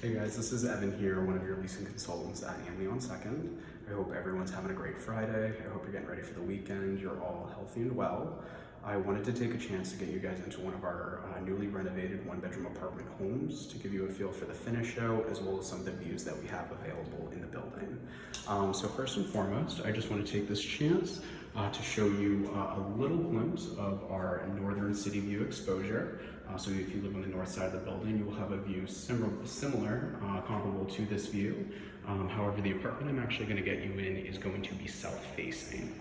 Hey guys, this is Evan here, one of your leasing consultants at AMLI on Second. I hope everyone's having a great Friday. I hope you're getting ready for the weekend. You're all healthy and well. I wanted to take a chance to get you guys into one of our newly renovated one-bedroom apartment homes to give you a feel for the finish out as well as some of the views that we have available in the building. So first and foremost, I just want to take this chance to show you a little glimpse of our northern city view exposure. So if you live on the north side of the building, you will have a view similar, comparable to this view. However, the apartment I'm actually going to get you in is going to be south-facing.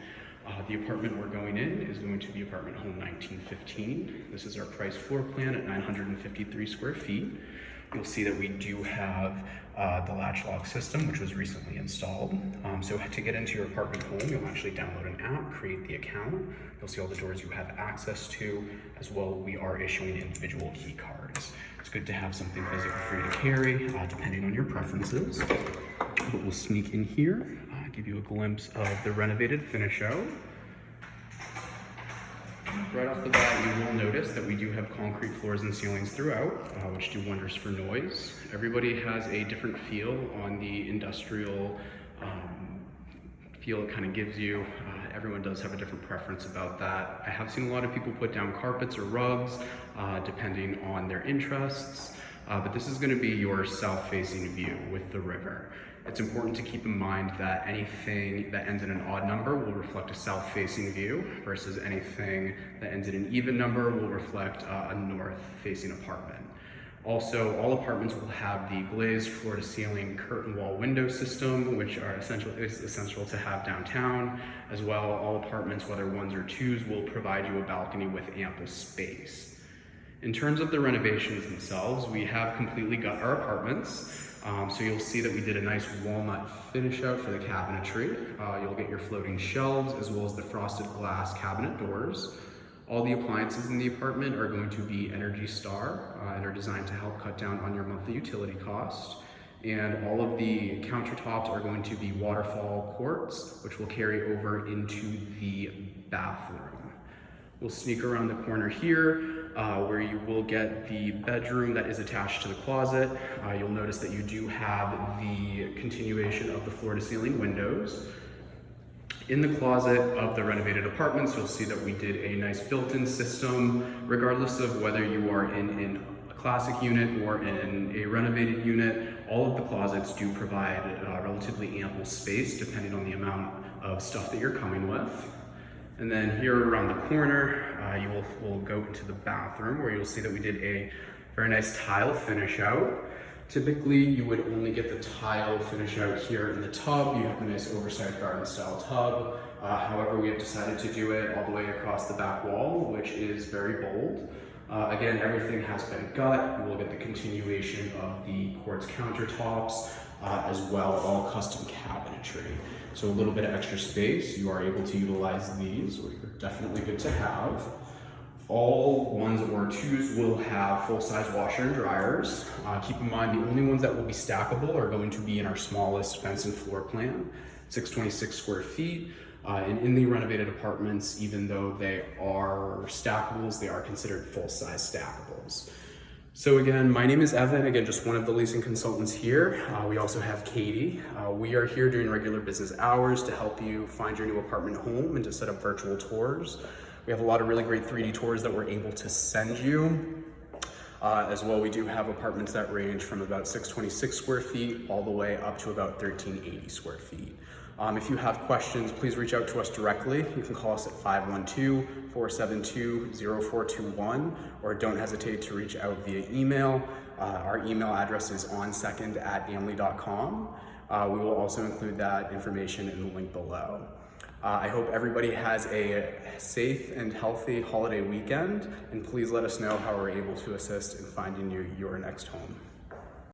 The apartment we're going in is going to be apartment home 1915. This is our price floor plan at 953 square feet. You'll see that we do have the latch lock system, which was recently installed. So to get into your apartment home, you'll actually download an app, create the account. You'll see all the doors you have access to, as well we are issuing individual key cards. It's good to have something physical for you to carry, depending on your preferences. But we'll sneak in here, give you a glimpse of the renovated finish out. Right off the bat, you will notice that we do have concrete floors and ceilings throughout, which do wonders for noise. Everybody has a different feel on the industrial feel it kind of gives you. Everyone does have a different preference about that. I have seen a lot of people put down carpets or rugs, depending on their interests, but this is going to be your south-facing view with the river. It's important to keep in mind that anything that ends in an odd number will reflect a south-facing view versus anything that ends in an even number will reflect a north-facing apartment. Also, all apartments will have the glazed floor-to-ceiling curtain wall window system, which is essential to have downtown. As well, all apartments, whether ones or twos, will provide you a balcony with ample space. In terms of the renovations themselves, we have completely gut our apartments. So you'll see that we did a nice walnut finish out for the cabinetry. You'll get your floating shelves as well as the frosted glass cabinet doors. All the appliances in the apartment are going to be Energy Star and are designed to help cut down on your monthly utility cost. And all of the countertops are going to be waterfall quartz, which will carry over into the bathroom. We'll sneak around the corner here where you will get the bedroom that is attached to the closet. You'll notice that you do have the continuation of the floor-to-ceiling windows. In the closet of the renovated apartments, you'll see that we did a nice built-in system, regardless of whether you are in a classic unit or in a renovated unit. All of the closets do provide relatively ample space depending on the amount of stuff that you're coming with. And then here around the corner, we'll go into the bathroom where you'll see that we did a very nice tile finish out. Typically, you would only get the tile finish out here in the tub. You have a nice oversized garden style tub. However, we have decided to do it all the way across the back wall, which is very bold. Again, everything has been gut. You will get the continuation of the quartz countertops, as well all custom cabinetry. So a little bit of extra space. You are able to utilize these, which are definitely good to have. All ones or twos will have full-size washer and dryers. Keep in mind, the only ones that will be stackable are going to be in our smallest fenced floor plan, 626 square feet. And in the renovated apartments, even though they are stackables, they are considered full-size stackables. So again, my name is Evan, again, just one of the leasing consultants here. We also have Katie. We are here during regular business hours to help you find your new apartment home and to set up virtual tours. We have a lot of really great 3D tours that we're able to send you. As well, we do have apartments that range from about 626 square feet all the way up to about 1380 square feet. If you have questions, please reach out to us directly. You can call us at 512-472-0421, or don't hesitate to reach out via email. Our email address is onsecond@amli.com. We will also include that information in the link below. I hope everybody has a safe and healthy holiday weekend, and please let us know how we're able to assist in finding your next home.